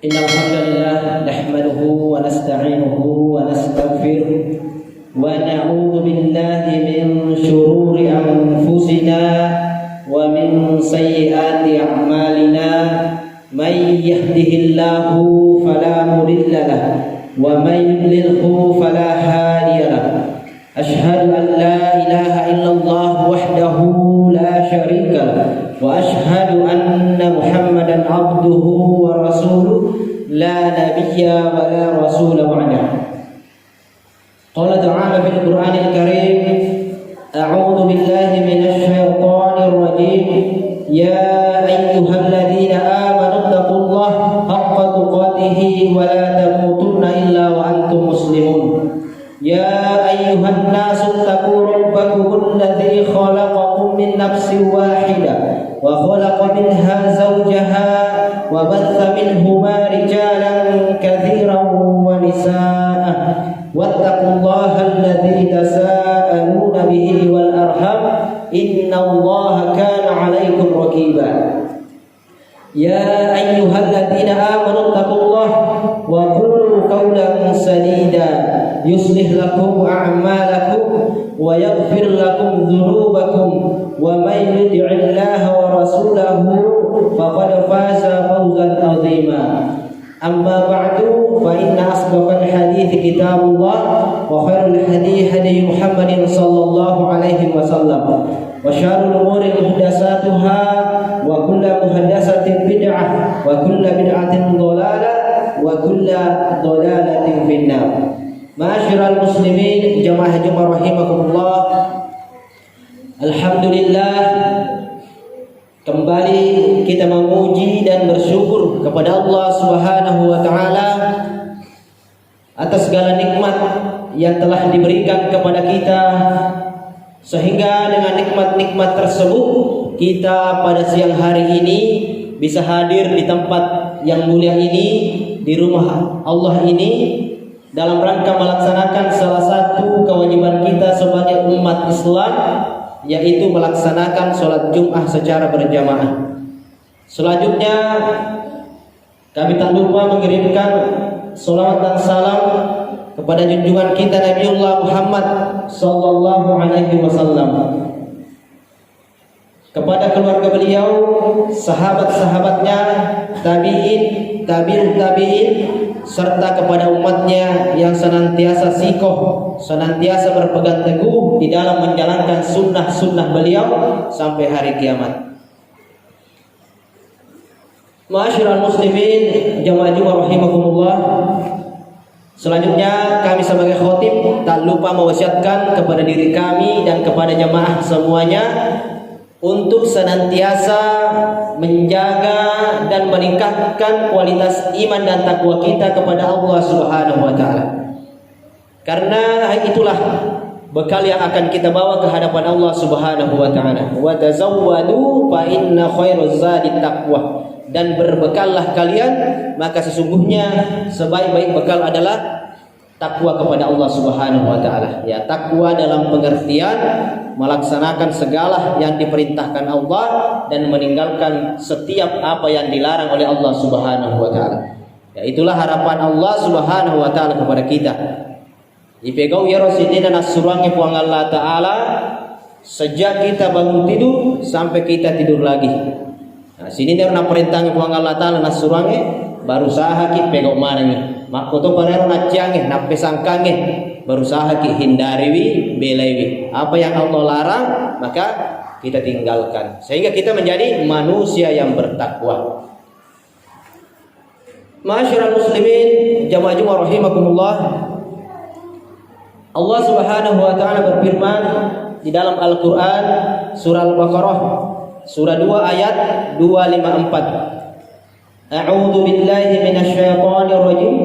إن الحمد لله نحمده ونستعينه ونستغفره ونعوذ بالله من شرور أنفسنا ومن سيئات أعمالنا من يهده الله فلا مضل له ومن يضلله فلا هادي له أشهد أن لا إله إلا الله وحده لا شريك له وأشهد أن محمدا عبده ورسوله لا نبي ولا رسول بعده. قال تعالى في القرآن الكريم: أعوذ بالله من الشيطان الرجيم. يا أيها الذين آمنوا اتقوا الله حق تقاته ولا تموتن إلا وأنتم مسلمون. يا أيها الناس اتقوا ربكم الذي خلقكم من نفس واحدة وخلق منها زوجها وبث منهما رجالا كثيرا ونساء واتقوا الله الذي تساءلون به والأرحام إن الله كان عليكم رقيبا. يا أيها الذين آمنوا اتقوا الله وقولوا قولا سديدا يصلح لكم أعمالكم ويغفر لكم ذنوبكم ومن يطع الله ورسوله فقد فاز فوزا عظيما. أما بعد فإن أصدق الحديث كتاب الله وخير الهدي هدي محمد صلى الله عليه وسلم وشر الأمور محدثاتها وكل محدثة بدعة وكل بدعة ضلالة وكل ضلالة في النار. Ma'asyiral muslimin, jamaah rahimakumullah. Alhamdulillah, kembali kita memuji dan bersyukur kepada Allah Subhanahu wa taala atas segala nikmat yang telah diberikan kepada kita, sehingga dengan nikmat-nikmat tersebut kita pada siang hari ini bisa hadir di tempat yang mulia ini, di rumah Allah ini, dalam rangka melaksanakan salah satu kewajiban kita sebagai umat Islam, yaitu melaksanakan sholat Jum'ah secara berjamaah. Selanjutnya kami tak lupa mengirimkan salawat dan salam kepada junjungan kita Nabiullah Muhammad sallallahu alaihi wasallam, kepada keluarga beliau, sahabat-sahabatnya, tabi'in, tabi'ut tabi'in, serta kepada umatnya yang senantiasa sikoh, senantiasa berpegang teguh di dalam menjalankan sunnah-sunnah beliau sampai hari kiamat. Ma'asyiral muslimin, jamaah rahimakumullah. Selanjutnya kami sebagai khatib tak lupa mewasiatkan kepada diri kami dan kepada jamaah semuanya untuk senantiasa menjaga dan meningkatkan kualitas iman dan takwa kita kepada Allah Subhanahu wa taala. Karena itulah bekal yang akan kita bawa ke hadapan Allah Subhanahu wa taala. Wa tazawwadu fa inna khairaz zadi taqwa. Dan berbekallah kalian, maka sesungguhnya sebaik-baik bekal adalah takwa kepada Allah Subhanahu wa taala. Ya, takwa dalam pengertian melaksanakan segala yang diperintahkan Allah dan meninggalkan setiap apa yang dilarang oleh Allah Subhanahu wa taala. Ya, itulah harapan Allah Subhanahu wa taala kepada kita. Ipegau ya rasidina nasurangi puang Allah taala sejak kita bangun tidur sampai kita tidur lagi. Nah, sini dia nak perintahnya puang Allah taala nasurangi berusaha ki pegau mana ni. Makoto panero na ciange na pesangkange berusaha ki hindari belewi. Apa yang Allah larang maka kita tinggalkan, sehingga kita menjadi manusia yang bertakwa. Ma'asyiral muslimin, jamaah rahimakumullah. Allah Subhanahu wa taala berfirman di dalam Al-Qur'an surah Al-Baqarah surah 2 ayat 254. A'udzu billahi minasyaitonir rajim.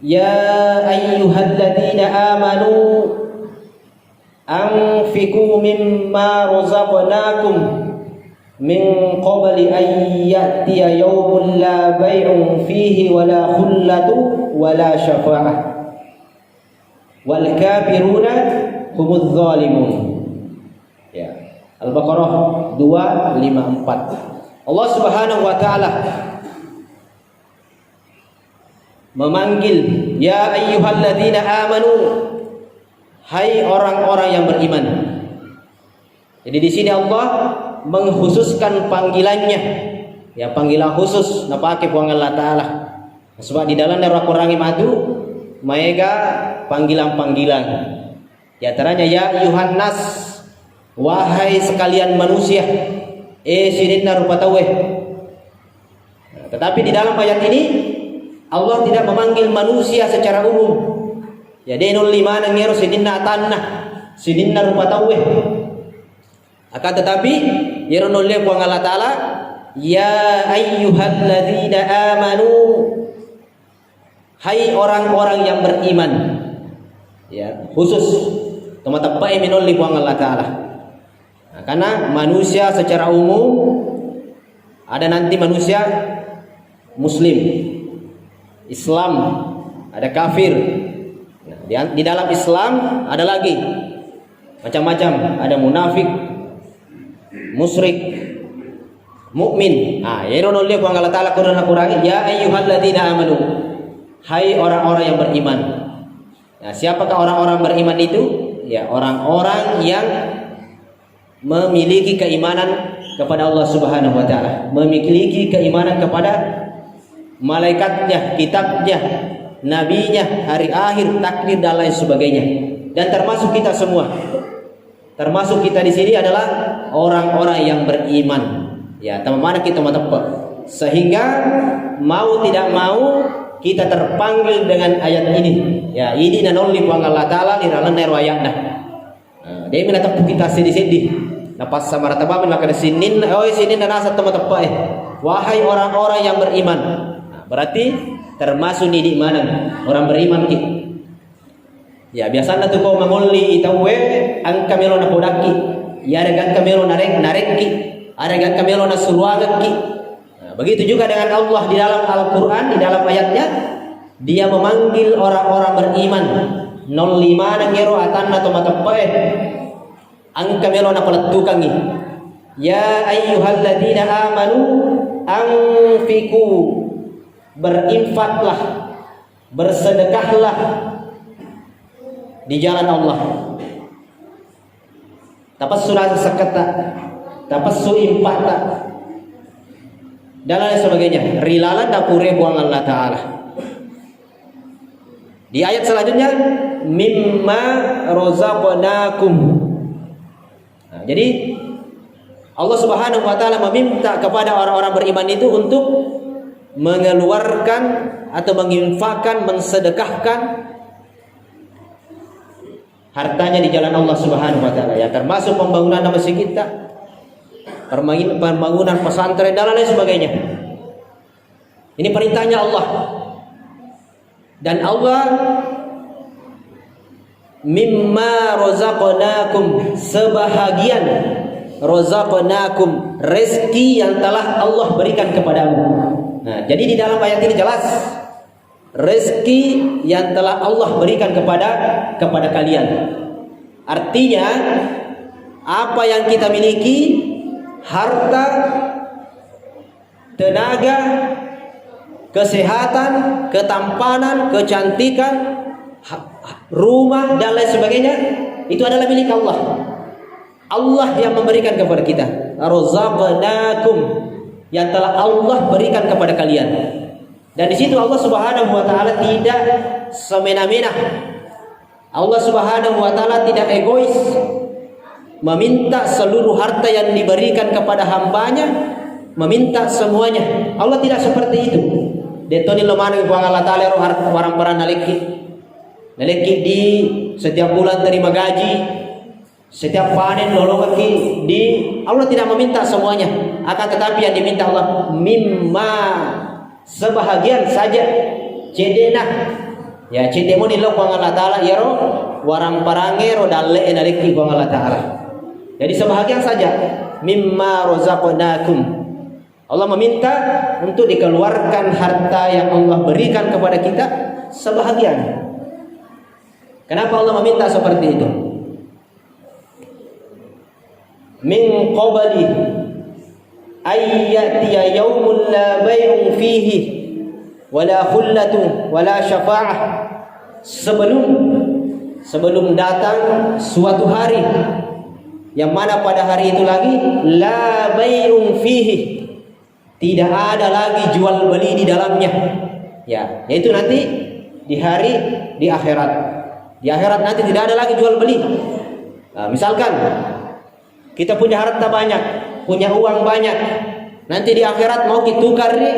Ya ayyuhalladzina amanu anfiqu mimma razaqnakum min qabli an ya'tiya yawmun la bay'un fihi wala khullatu wala syafa'ah wal kafiruna humudz zalimun. Ya, Al-Baqarah 254. Allah Subhanahu wa taala memanggil ya ayyuhalladzina amanu, hai orang-orang yang beriman. Jadi di sini Allah mengkhususkan panggilannya, ya panggilan khusus napake puang Allah Taala. Sebab di dalam Al-Qur'an itu maega panggilan-panggilan. Di antaranya ya ayyuhan nas, wahai sekalian manusia. Sininna rupatawe. Tetapi di dalam ayat ini Allah tidak memanggil manusia secara umum. Ya denul lima nangero sininna tanah, sininna rupatawe. Akan tetapi yeronol le puang Allah Taala ya ayyuhalladzina amanu, hai orang-orang yang beriman. Ya, khusus teman-teman minol li puang Allah Taala. Nah, karena manusia secara umum ada nanti manusia muslim, Islam, ada kafir. Nah, di dalam Islam ada lagi macam-macam, ada munafik, musyrik, mukmin. Ah, ya Allah Allah Taala Quran ya ayyuhalladzina amanu, hai orang-orang yang beriman. Nah, siapakah orang-orang beriman itu? Ya, orang-orang yang memiliki keimanan kepada Allah Subhanahu wa taala, memiliki keimanan kepada malaikatnya, kitabnya, nabinya, hari akhir, takdir dan lain sebagainya. Dan termasuk kita semua. Termasuk kita di sini adalah orang-orang yang beriman. Ya, teman-teman kita tepat. Sehingga mau tidak mau kita terpanggil dengan ayat ini. Ya, ini nanoli puang Allah Taala di dalam ayatnya. Dia menatap kita sedih-sedih. Lepas sama rata bamin maka sinin, sinin dan asat teman-teman wahai orang-orang yang beriman. Nah, berarti termasuk di mana orang beriman ki. Ya biasanya tuh kau menguli itawe angka melo na podaki, ya ada angka melo narek ki, ada angka melo na suruaga ki. Nah, begitu juga dengan Allah di dalam Al-Qur'an, di dalam ayatnya dia memanggil orang-orang beriman. 05 nangero atanna tomatepae angka melo na paletukangi. Ya ayyuhalladzina amanu anfiqu, berinfaklah, bersedekahlah di jalan Allah. Tapassu sakata, tapassu impata dan lain sebagainya. Rilalan dapure buang Allah Taala. Di ayat selanjutnya mimma razaqnakum. Nah, jadi Allah Subhanahu wa taala meminta kepada orang-orang beriman itu untuk mengeluarkan atau menginfakkan, mensedekahkan hartanya di jalan Allah Subhanahu wa taala. Ya termasuk pembangunan masjid kita, pembangunan pesantren dan lain sebagainya. Ini perintahnya Allah. Dan Allah mimma razaqnakum, sebahagian razaqnakum, rezeki yang telah Allah berikan kepadamu. Nah, jadi di dalam ayat ini jelas rezeki yang telah Allah berikan kepada kalian. Artinya apa yang kita miliki, harta, tenaga, kesehatan, ketampanan, kecantikan, rumah dan lain sebagainya, itu adalah milik Allah. Allah yang memberikan kepada kita. Razaqnakum, yang telah Allah berikan kepada kalian. Dan di situ Allah Subhanahu wa taala tidak semena-mena. Allah Subhanahu wa taala tidak egois meminta seluruh harta yang diberikan kepada hambanya, meminta semuanya. Allah tidak seperti itu. Detoni lemana buang Allah taala orang-orang naleki di setiap bulan terima gaji, setiap panen lolong di Allah tidak meminta semuanya. Akan tetapi yang diminta Allah mimma, sebahagian saja. Cedena ya cedemo ni lo buang Allah taala ya ro warang parange ro dalle naleki buang Allah taala. Jadi sebahagian saja mimma razaqnakum. Allah meminta untuk dikeluarkan harta yang Allah berikan kepada kita sebahagian. Kenapa Allah meminta seperti itu? Min qabli ayyatiya yaumun la bay'un fihi wala khullatu wala syafa'ah, sebelum datang suatu hari yang mana pada hari itu lagi la bai'un fihi, tidak ada lagi jual beli di dalamnya. Ya, yaitu nanti di akhirat. Di akhirat nanti tidak ada lagi jual beli. Nah, misalkan kita punya harta banyak, punya uang banyak, nanti di akhirat mau kita tukar nih,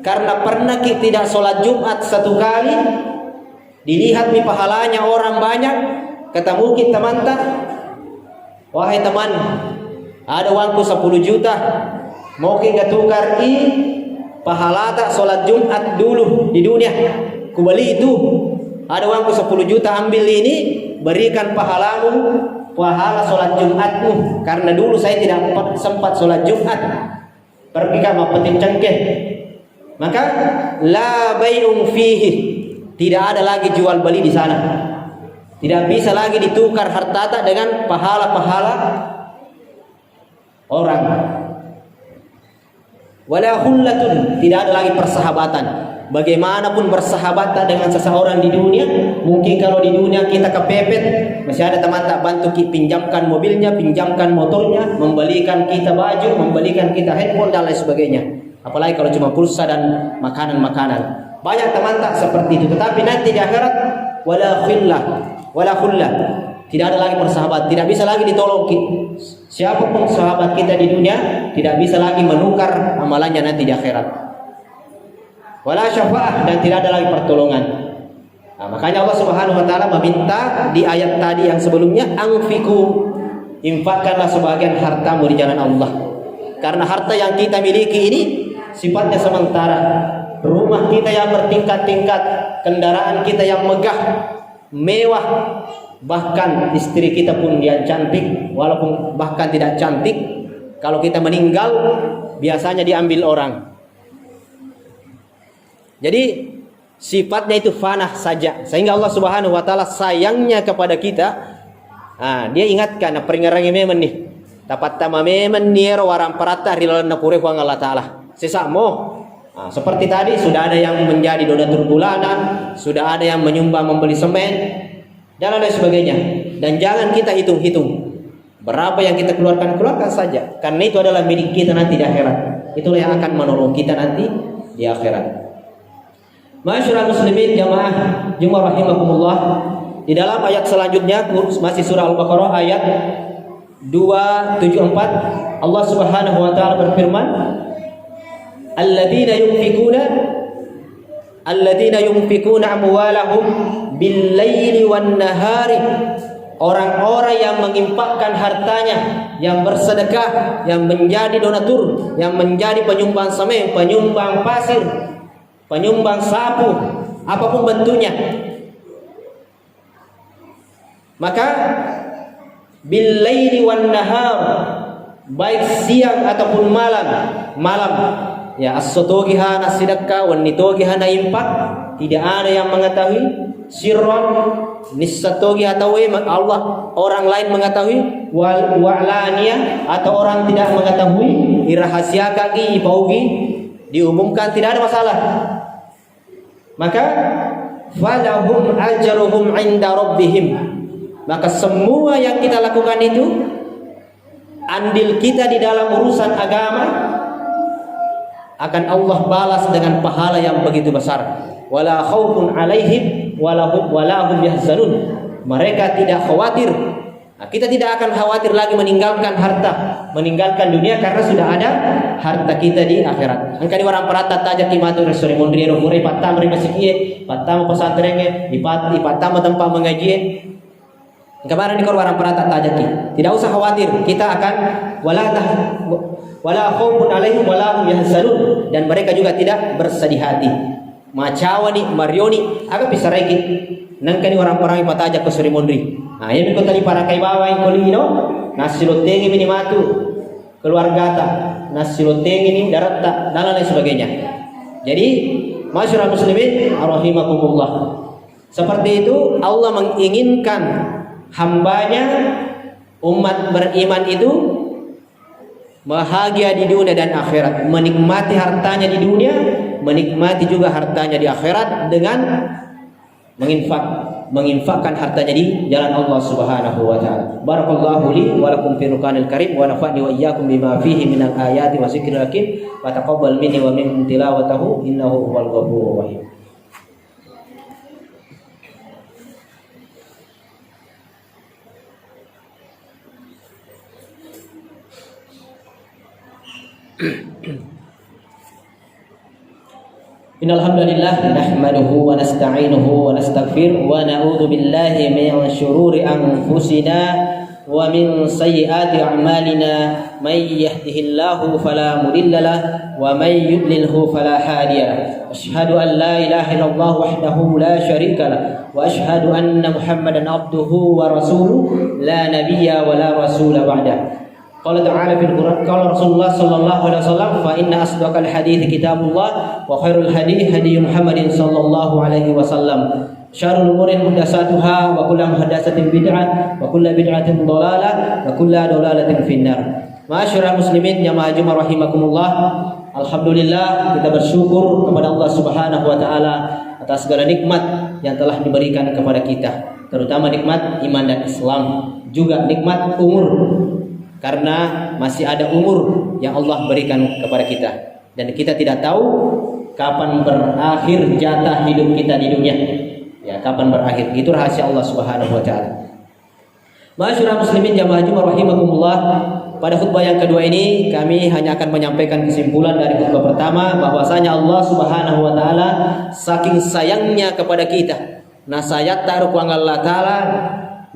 karena pernah kita tidak sholat Jumat satu kali, dilihat nih pahalanya orang banyak, ketemu kita mantap, wahai teman, ada uangku 10 juta, mau kita tukar pahala tak sholat Jumat dulu di dunia, ku beli itu, ada uangku 10 juta, ambil ini, berikan pahalamu, pahala sholat Jumatmu, karena dulu saya tidak sempat sholat Jumat, pergi kamu petik cengkeh. Maka la bai'un fihi, tidak ada lagi jual beli di sana, tidak bisa lagi ditukar harta dengan pahala-pahala orang. Wala khullatun, tidak ada lagi persahabatan. Bagaimanapun bersahabat dengan seseorang di dunia, mungkin kalau di dunia kita kepepet, masih ada teman tak bantu kita, pinjamkan mobilnya, pinjamkan motornya, membelikan kita baju, membelikan kita handphone dan lain sebagainya. Apalagi kalau cuma pulsa dan makanan-makanan. Banyak teman tak seperti itu. Tetapi nanti di akhirat wala khullah, tidak ada lagi persahabat, tidak bisa lagi ditolong. Siapapun sahabat kita di dunia tidak bisa lagi menukar amalannya nanti di akhirat. Wala syafa'ah, dan tidak ada lagi pertolongan. Nah, makanya Allah Subhanahu wa taala meminta di ayat tadi yang sebelumnya, anfiku, infakkanlah sebagian hartamu di jalan Allah. Karena harta yang kita miliki ini sifatnya sementara. Rumah kita yang bertingkat-tingkat, kendaraan kita yang megah, mewah, bahkan istri kita pun dia cantik, walaupun bahkan tidak cantik, kalau kita meninggal biasanya diambil orang. Jadi sifatnya itu fana saja, sehingga Allah Subhanahu wa taala sayangnya kepada kita. Dia ingatkan peringarannya memang nih. Dapat tama memang niero waram parata rilana pure huang Allah taala. Sesamo. Seperti tadi sudah ada yang menjadi donatur bulanan, sudah ada yang menyumbang membeli semen dan lain sebagainya. Dan jangan kita hitung-hitung berapa yang kita keluarkan saja, karena itu adalah milik kita nanti di akhirat. Itulah yang akan menolong kita nanti di akhirat. Masyaallah muslimin jamaah Jumat rahimakumullah, di dalam ayat selanjutnya masih surah Al-Baqarah ayat 274 Allah Subhanahu wa taala berfirman, alladzina yunfikuna amwalahum bil-laili wan-nahari, orang-orang yang menginfakkan hartanya, yang bersedekah, yang menjadi donatur, yang menjadi penyumbang semen, penyumbang pasir, penyumbang sapu, apapun bentuknya. Maka bil-laili wan-nahar, baik siang ataupun malam. Ya, as-sotogiha nasidakka wan nitogiha naimpak, tidak ada yang mengetahui sirron nisatogi atau Allah, orang lain mengetahui, wa'lania atau orang tidak mengetahui, irahasiakan kaki ipaugi, diumumkan, tidak ada masalah. Maka falahum ajruhum 'inda rabbihim, maka semua yang kita lakukan itu, andil kita di dalam urusan agama, akan Allah balas dengan pahala yang begitu besar. Wala khaufun 'alaihim wala hum yahzanun, mereka tidak khawatir. Kita tidak akan khawatir lagi meninggalkan harta, meninggalkan dunia, karena sudah ada harta kita di akhirat. Angkani orang perata tajak kimatu resore mondriero murai patama masikie, patama pesantrennya, di patama tempat mengaji. Kemarin di orang perata tajak, tidak usah khawatir, kita akan wala khaufun alaihim wala hum yahzanun, dan mereka juga tidak bersedih hati. Macawani marioni agak bisa reki nangkani orang-orang yang patajak ke suri mondri. Yang ikut tadi para kai bawah yang kolino nasilotengi minimatu keluarga ta nasilotengi ini darat ta dan lain sebagainya. Jadi masyarakat muslimin rahimakumullah, seperti itu Allah menginginkan hambanya, umat beriman itu bahagia di dunia dan akhirat, menikmati hartanya di dunia, menikmati juga hartanya di akhirat dengan menginfakkan hartanya di jalan Allah Subhanahu wa taala. Barakallahu li wa lakum fi Qur'anil Karim wa nafa'ni wa iyyakum bima fihi minal ayati wa dzikril hakim wa taqabbal minni wa minkum tilawatahu innahu huwal ghafurur rahim. Innal hamdalillah nahmaduhu wa nasta'inuhu wa nastaghfiruh wa na'udzu billahi min shururi anfusina wa min sayyiati a'malina may yahdihillahu fala mudilla lahu wa may yudlilhu fala hadiya lahu. Asyhadu an la ilaha illallah wahdahu la syarika lahu wa asyhadu anna Muhammadan abduhu wa rasuluhu la nabiyya wa la rasula ba'dahu. Qala ta'ala fil Qur'an, qala Rasulullah sallallahu alaihi wasallam, fa inna asdaqal hadits kitabullah wa khairul hadi hadi Muhammadin sallallahu alaihi wasallam. Syarrul umuri muhdatsatuha wa kullu muhdatsatin bid'ah wa kullu bid'atin dhalalah wa kullu dhalalatin finnar. Ma'asyiral muslimin jamaah Jumat rahimakumullah. Alhamdulillah, kita bersyukur kepada Allah Subhanahu wa taala atas segala nikmat yang telah diberikan kepada kita, terutama nikmat iman dan Islam, juga nikmat umur. Karena masih ada umur yang Allah berikan kepada kita dan kita tidak tahu kapan berakhir jatah hidup kita di dunia. Ya, kapan berakhir? Itu rahasia Allah Subhanahu wa taala. Ma'asyiral muslimin jamaah Jumat rahimakumullah. Pada khutbah yang kedua ini kami hanya akan menyampaikan kesimpulan dari khutbah pertama, bahwasanya Allah Subhanahu wa taala saking sayangnya kepada kita. Na sayat taruh ku Allah taala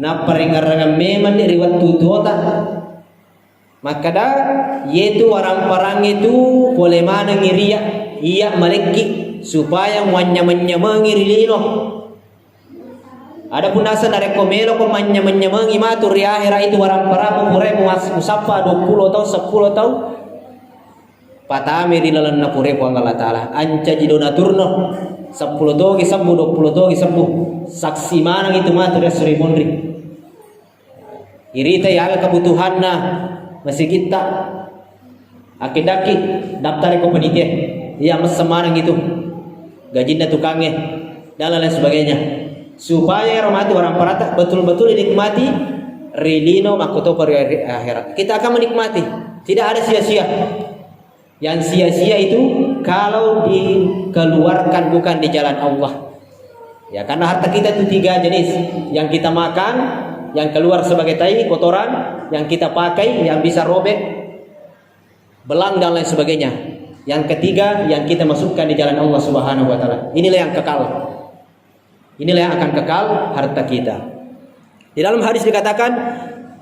na paringarangan memang dari waktu tuota. Maka dah yaitu orang-orang itu boleh mana ngiria iya maleki supaya manya-manyamangi rilino. Ada pun nasa dari komelo ko manya-manyamangi matur di akhirat itu orang-orang pure musaffa 20 tahun 10 tahun patami di lalan na pure ko Allah taala anca jidona turno 10 togi 10 20 togi 10 saksi mana itu matur ya suri mondri irita ya kebutuhanna masih kita akidaki daftar ko panitia ya semarang itu gajinya tukangnya dan lain sebagainya supaya rahmati orang parata betul-betul dinikmati rilino makoto per akhirat. Kita akan menikmati, tidak ada sia-sia. Yang sia-sia itu kalau dikeluarkan bukan di jalan Allah. Ya, karena harta kita itu 3 jenis, yang kita makan, yang keluar sebagai tai kotoran, yang kita pakai yang bisa robek, belang dan lain sebagainya. Yang ketiga yang kita masukkan di jalan Allah Subhanahu wa taala. Inilah yang kekal. Inilah yang akan kekal harta kita. Di dalam hadis dikatakan,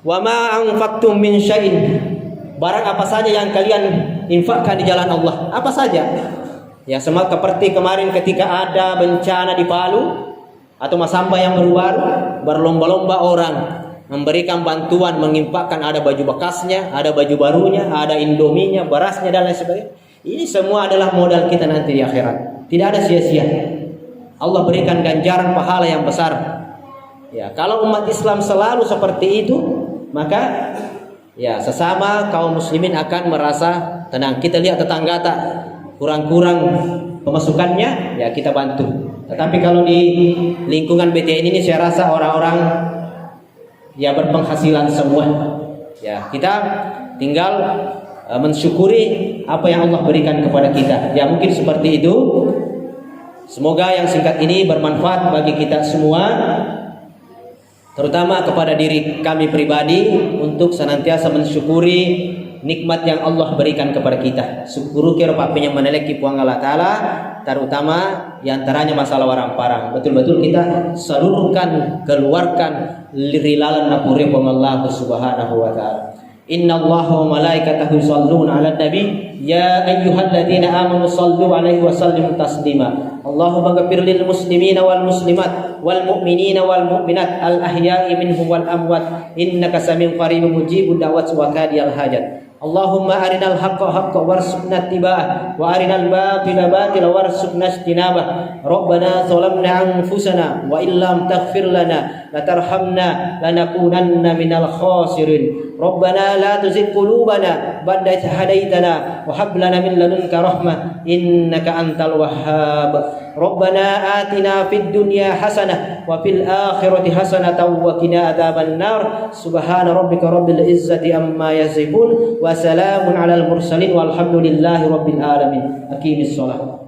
"Wa ma anfaqtum min syai'in." Barang apa saja yang kalian infakkan di jalan Allah, apa saja. Ya, seperti kemarin ketika ada bencana di Palu atau Masamba yang baru-baru, berlomba-lomba orang memberikan bantuan, menginfakkan, ada baju bekasnya, ada baju barunya, ada indominya, berasnya dan lain sebagainya. Ini semua adalah modal kita nanti di akhirat. Tidak ada sia-sia. Allah berikan ganjaran pahala yang besar. Ya, kalau umat Islam selalu seperti itu, maka ya sesama kaum muslimin akan merasa tenang. Kita lihat tetangga tak kurang-kurang pemasukannya, ya kita bantu. Tetapi kalau di lingkungan BTN ini saya rasa orang-orang ya berpenghasilan semua. Ya, kita tinggal mensyukuri apa yang Allah berikan kepada kita. Ya, mungkin seperti itu. Semoga yang singkat ini bermanfaat bagi kita semua, terutama kepada diri kami pribadi, untuk senantiasa mensyukuri nikmat yang Allah berikan kepada kita. Syukuru kira papinya meneleki puang Allah Ta'ala, terutama diantaranya masalah orang parang. Betul-betul kita salurkan, keluarkan lirilalan napure puang Allah Subhanahu wa Ta'ala. Inna Allah wa malaikatahu yusalluna ala nabi ya ayyuhalladzina amanu sallu alaihi wa sallimu taslima. Allahumma ghfir lil muslimina wal muslimat wal mu'minina wal mu'minat al ahya'i minhum wal amwat innaka samiun qaribun mujibud da'wat wa kadiyal hajat. Allahumma arinal haqqa haqqa warzuqna ittiba'ah wa arinal batila batila warzuqna ijtinabah. Rabbana zalamna anfusana wa illam taghfir lana la tarhamna lanakunanna minal khasirin. Rabbana la tuzigh qulubana ba'da idh hadaitana wa hab lana min ladunka rahmah innaka antal wahhab. Rabbana atina fid dunya hasanah wa fil akhirati hasanatan wa qina adzaban nar. Subhana rabbika rabbil izzati amma yasifun wa salamun alal mursalin walhamdulillahi rabbil alamin. Aqimis shalah.